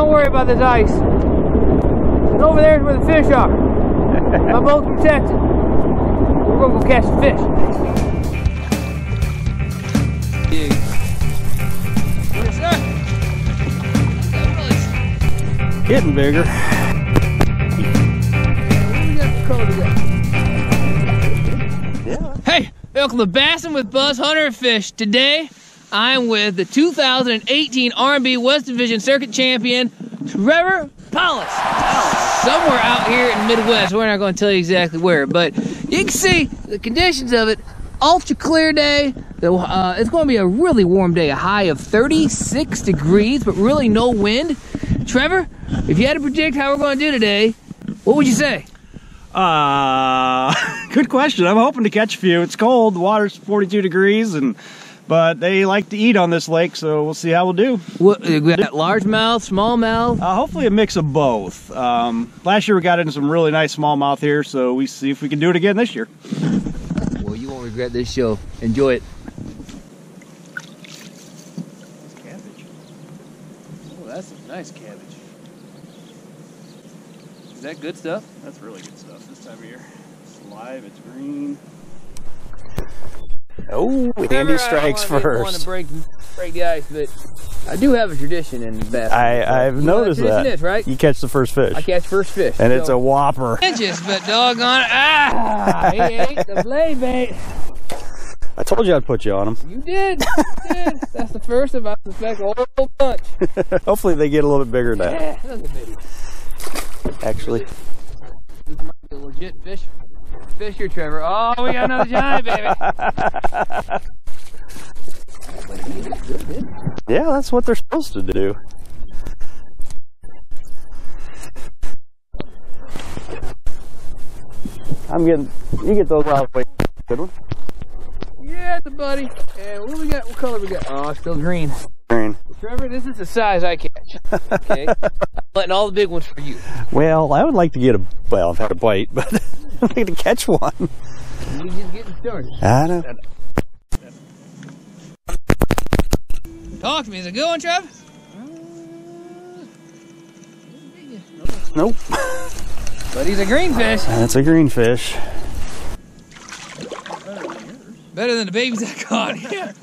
don't worry about this ice. And over there is where the fish are. My boat's protected. We're gonna go catch the fish. Yes, sir. Getting bigger. Yeah. Hey, welcome to Bassin' with Buzz Hunter and Fish. Today, I'm with the 2018 R&B West Division Circuit Champion, Trevor Paulus. Somewhere out here in the Midwest. We're not going to tell you exactly where, but you can see the conditions of it. Ultra clear day. It's going to be a really warm day. A high of 36 degrees, but really no wind. Trevor, if you had to predict how we're going to do today, what would you say? Good question. I'm hoping to catch a few. It's cold. The water's 42 degrees, but they like to eat on this lake, so we'll see how we'll do. What, we got largemouth, smallmouth? Hopefully a mix of both. Last year we got into some really nice smallmouth here, so we see if we can do it again this year. Well, you won't regret this show. Enjoy it. That's cabbage. Oh, that's some nice cabbage. Is that good stuff? That's really good stuff this time of year. It's live, it's green. Oh, Andy strikes first. I don't want to break the ice, but I do have a tradition in bass. I've noticed that. Is, right? You catch the first fish. I catch first fish. And so, it's a whopper. Inches, but doggone it. Ah! He ate the blade bait. I told you I'd put you on them. You did. You did. That's the first of, I suspect, a whole bunch. Hopefully they get a little bit bigger than that. Yeah, that's a bit. Actually, this might be a legit fish here, Trevor. Oh, we got another giant, baby. Yeah, that's what they're supposed to do. You get those out of the way. Good one. Yeah, it's a buddy. And what we got? What color we got? Oh, it's still green. Green. Trevor, this is the size I catch. Okay, I'm letting all the big ones for you. Well, I would like to get I've had a bite, but I'd like to catch one. We're just getting started. I know. Talk to me. Is it a good one, Trevor? Nope. But he's a green fish. That's a green fish. Better than the babies I caught. Yeah.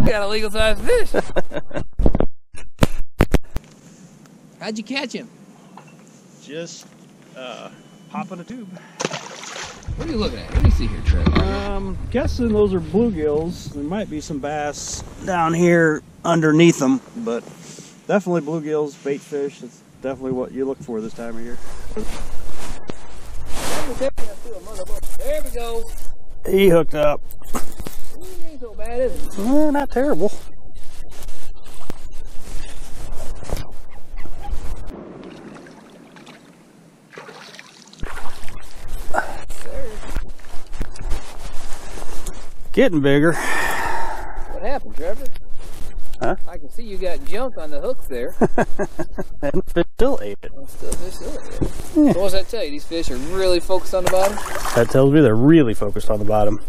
Got a legal sized fish. How'd you catch him? Just popping a tube. What are you looking at? Let me see here, Trevor. Guessing those are bluegills. There might be some bass down here underneath them, but definitely bluegills, bait fish. That's definitely what you look for this time of year. There we go. He hooked up. He ain't so bad, is it? Well, not terrible. Getting bigger. What happened, Trevor? Huh? I can see you got junk on the hooks there. And the fish still ate it. Still ate it. Yeah. So what does that tell you? These fish are really focused on the bottom? That tells me they're really focused on the bottom.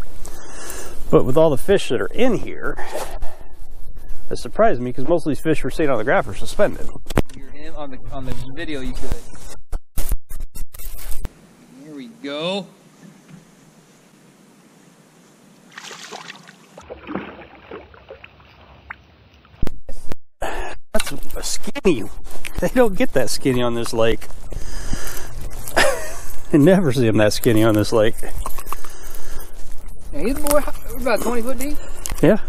But with all the fish that are in here, it surprised me because most of these fish we're seeing on the graph are suspended. On the video you could. Here we go. That's a skinny. They don't get that skinny on this lake. I never see them that skinny on this lake. Yeah, he's boy, we're about 20 foot deep. Yeah.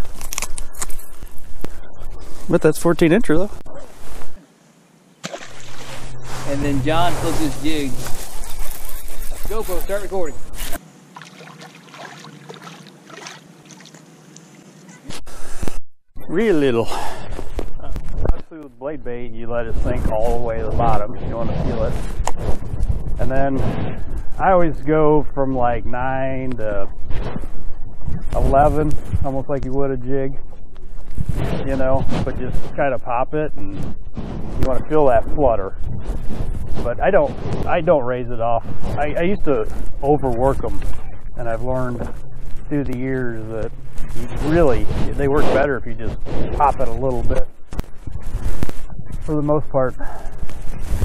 But that's 14 incher though. And then John flipped his jig. GoPro, start recording. Real little. Obviously with blade bait, you let it sink all the way to the bottom. You want to feel it. And then I always go from like 9 to 11, almost like you would a jig. You know, but just kind of pop it, and you want to feel that flutter. But I don't raise it off. I used to overwork them, and I've learned through the years that they work better if you just pop it a little bit. for the most part.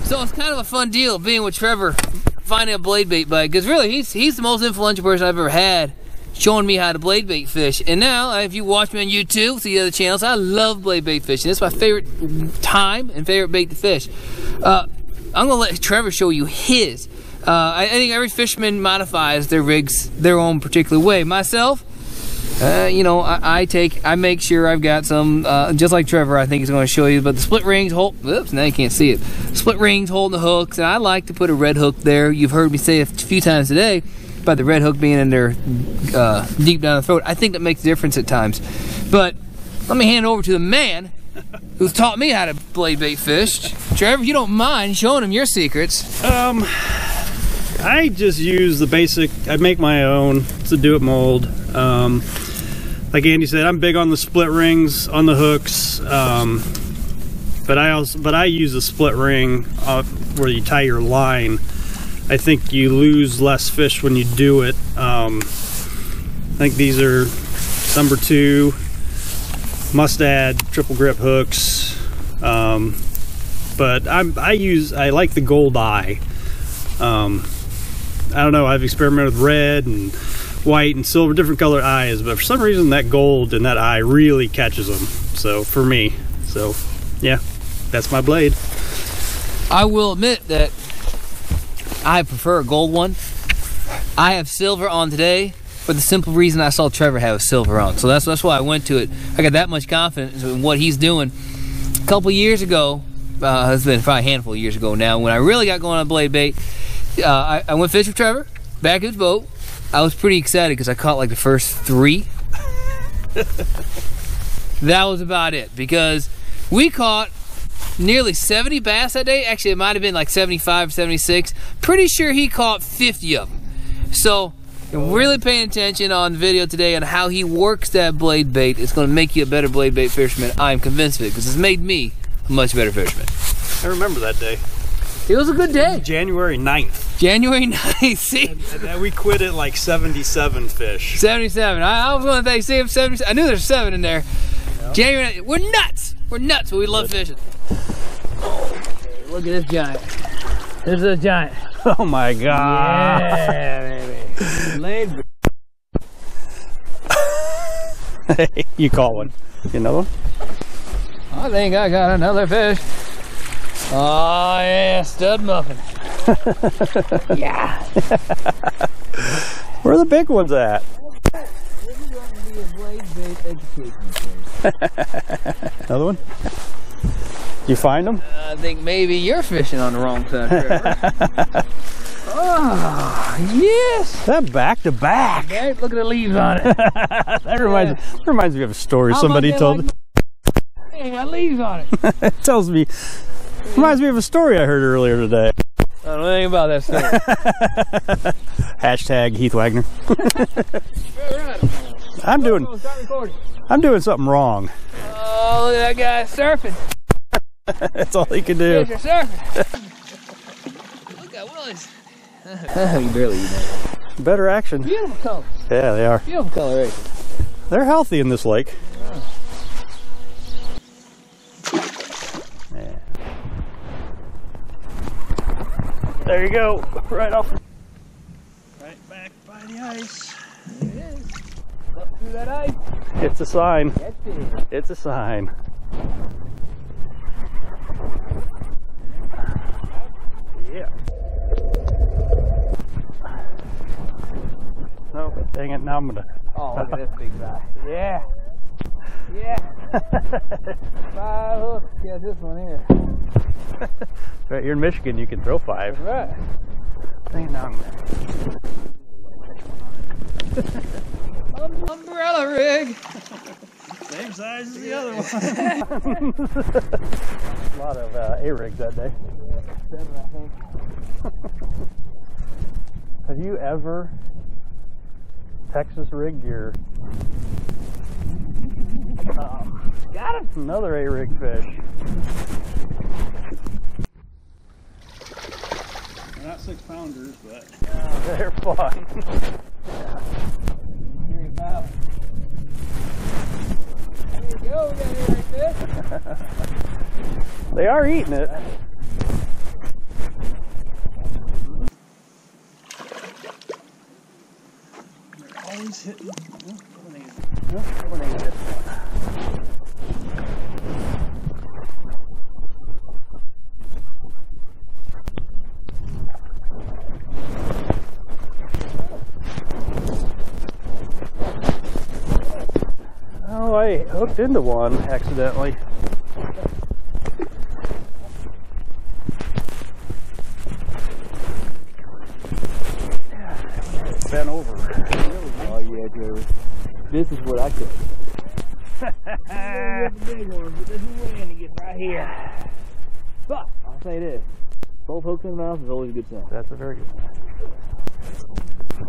So it's kind of a fun deal being with Trevor, finding a blade bait bite, because really he's the most influential person I've ever had showing me how to blade bait fish. And now, if you watch me on YouTube, see the other channels, I love blade bait fishing. It's my favorite time and favorite bait to fish. I'm gonna let Trevor show you his. I think every fisherman modifies their rigs their own particular way. Myself, you know, I make sure I've got some, just like Trevor, I think he's going to show you, but the split rings hold, oops, now you can't see it. Split rings holding the hooks, and I like to put a red hook there. You've heard me say a few times today about the red hook being in there deep down the throat. I think that makes a difference at times. But let me hand it over to the man who's taught me how to blade bait fish. Trevor, if you don't mind showing him your secrets. I just use the basic, I make my own. It's a do-it mold. Like Andy said, I'm big on the split rings on the hooks, but I use a split ring where you tie your line. I think you lose less fish when you do it. I think these are number 2 mustad triple grip hooks, but I like the gold eye. I don't know, I've experimented with red and white and silver, different colored eyes, but for some reason that gold in that eye really catches them. So for me, so yeah, that's my blade. I will admit that I prefer a gold one. I have silver on today for the simple reason I saw Trevor have silver on, so that's why I went to it. I got that much confidence in what he's doing. A couple years ago, it's been probably a handful of years ago now, when I really got going on blade bait, I went fishing with Trevor back at his boat. I was pretty excited because I caught like the first 3. That was about it, because we caught nearly 70 bass that day. Actually, it might have been like 75, 76. Pretty sure he caught 50 of them. So really paying attention on the video today on how he works that blade bait. It's going to make you a better blade bait fisherman. I'm convinced of it, because it's made me a much better fisherman. I remember that day. It was a good day. January 9th. January 9th, see? And we quit at like 77 fish. 77. I was going to think, see if 77. I knew there's 7 in there. Yep. January 9th. We're nuts. We're nuts, but we love fishing. Okay, look at this giant. This is a giant. Oh my God. Yeah, baby. Laid. Hey, you caught one. You know one? I think I got another fish. Oh yeah, stud muffin. Yeah. Where are the big ones at? This is going to be a blade bait education place. Another one? Did you find them? I think maybe you're fishing on the wrong side, Trevor. Oh, yes! That back to back. Okay, look at the leaves on it. That reminds me of a story somebody told me. Hey, got leaves on it. It tells me, reminds me of a story I heard earlier today. I don't know anything about that story. Hashtag Heath Wagner. Right. I'm doing something wrong. Oh, look at that guy surfing. That's all he can do. Fish are surfing. Look at Willie's. You barely eat that. Better action. Beautiful colors. Yeah, they are. Beautiful coloration. They're healthy in this lake. Yeah. There you go. Right off. Right back by the ice. There it is. Up through that ice. It's a sign. That's it. It's a sign. Yeah. No, dang it, now I'm gonna. Oh, look at this big guy. Yeah. Yeah. 5 hooks. Yeah, this one here. Right, you're in Michigan, you can throw 5. That's right. Dang it, now I'm gonna. Umbrella rig. Same size as the other one. A lot of A-rigs that day. 7, I think. Have you ever Texas rigged your... Got him! Another A-rig fish. They're not 6-pounders, but they're fun. Yeah. Here you go. There you go. go. We got here right there. They are eating it. Always hitting. Oh, I hooked into one accidentally. Yeah, it's bent over. Oh yeah, Trevor. This is what I could. The big one, but this is wind to get right here. But I'll say this: both hooks in the mouth is always a good sign. That's a very good sign.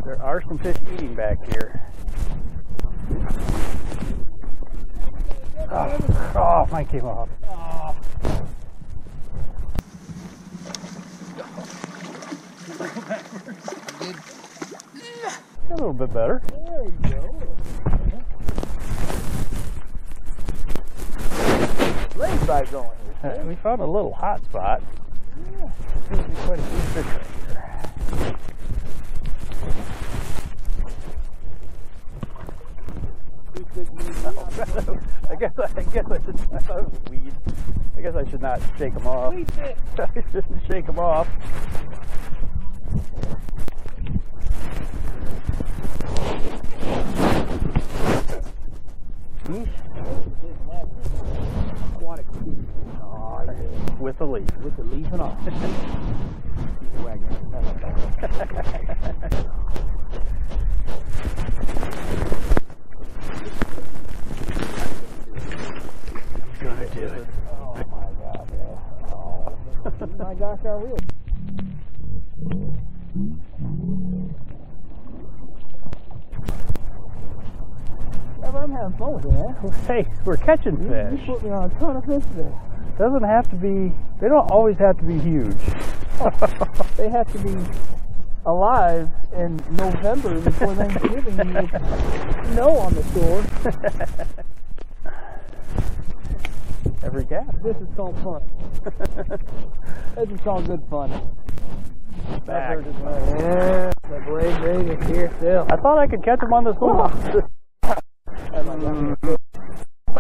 There are some fish eating back here. Oh, mine came off. Oh. A little bit better. There you go. Leg bite going here. We found a little hot spot. Yeah. Seems to be quite a few fish right here. I guess I should. I thought it was a weed. I guess I should not shake them off. I shouldn't shake them off. With the leaf. With the leaf and all. Gonna do it. Oh my God, man. Oh my gosh, I will. I'm having fun with it, man. Hey, we're catching fish. You put me on a ton of fish today. Doesn't have to be, they don't always have to be huge. They have to be alive in November before Thanksgiving with snow on the shore. Every cast. This is called fun. This is called good fun. Back. Yeah, the blade bait is here still. I thought I could catch them on this little.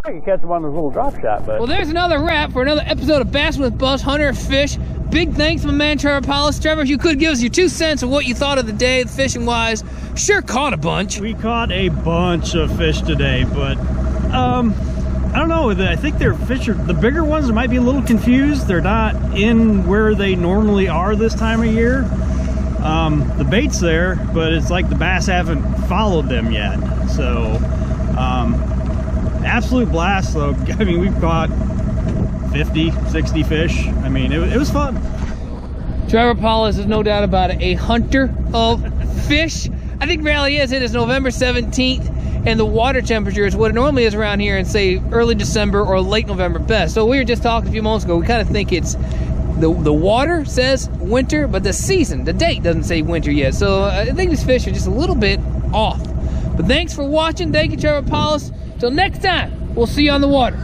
I could catch them on this little drop shot, but. Well, there's another wrap for another episode of Bass with Buzz Hunter Fish. Big thanks to my man Trevor Paulus. Trevor, if you could give us your 2 cents of what you thought of the day, fishing wise. Sure caught a bunch. We caught a bunch of fish today, but I don't know. I think their fish are, the bigger ones might be a little confused. They're not in where they normally are this time of year. The bait's there, but it's like the bass haven't followed them yet. So, absolute blast though. I mean, we've caught 50, 60 fish. I mean, it was fun. Trevor Paulus is no doubt about it, a hunter of fish. I think reality is it is November 17th. And the water temperature is what it normally is around here in, say, early December or late November best. So we were just talking a few moments ago. We kind of think it's the water says winter, but the season, the date doesn't say winter yet. So I think these fish are just a little bit off. But thanks for watching. Thank you, Trevor Paulus. Till next time, we'll see you on the water.